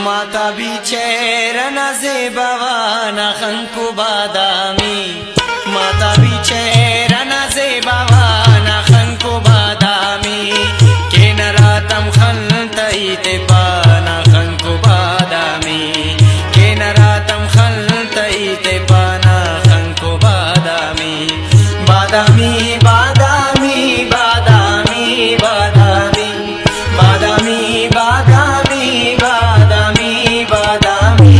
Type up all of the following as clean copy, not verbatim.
माता बिचेरना जेबावाना खंकु बादामी माता बिचेरना जेबावाना खंकु बादामी के नरातम खलतईते पाना खंकु बादामी के नरातम खलतईते पाना खंकु बादामी बादामी बादामी बादामी बादामी बादामी बादामी बादामी बादामी बादामी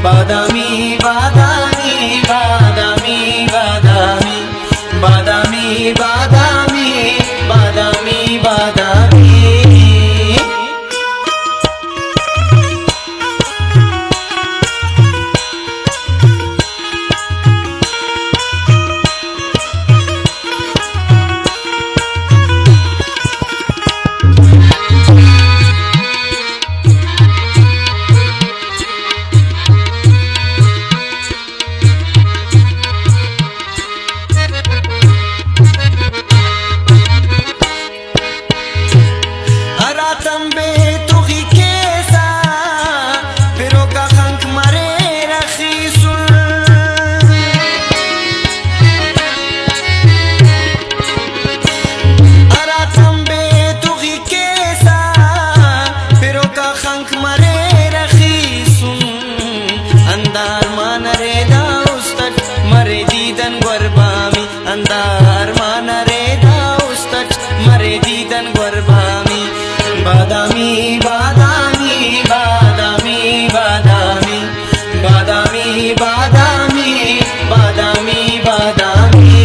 बादामी बादामी बादामी बादामी बादामी बादामी बादामी अंदार मान रे दाउस्तट मरे दीदन गुरबामी बादामी बादामी बादामी बादामी बादामी बादामी बादामी बादामी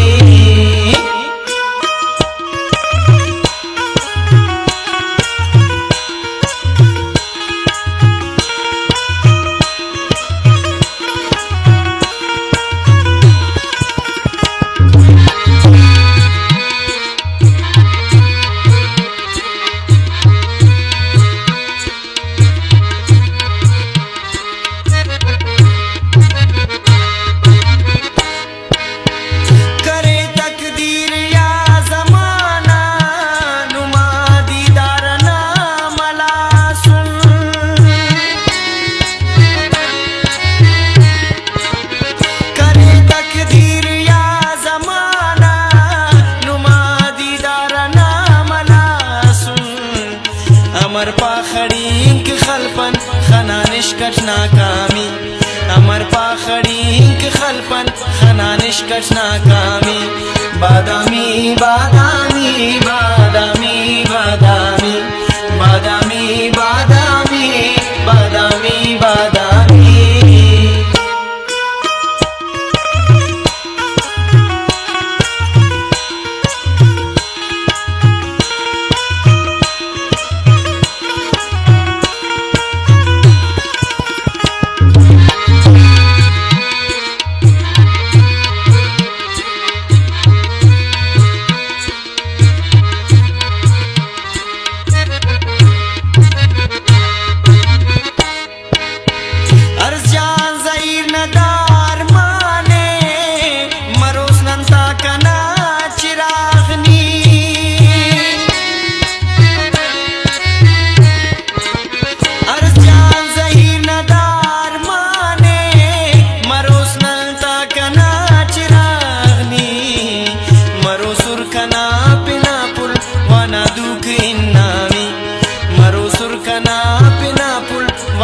अमर पाखड़ींक खलपन खनानिश नाकामी अमर पाखड़ींक खलपन खनानिश नाकामी बादामी बादामी बादामी बादामी बादामी बादामी बादामी बादामी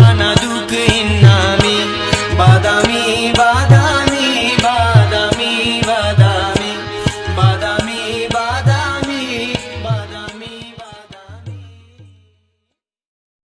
बाना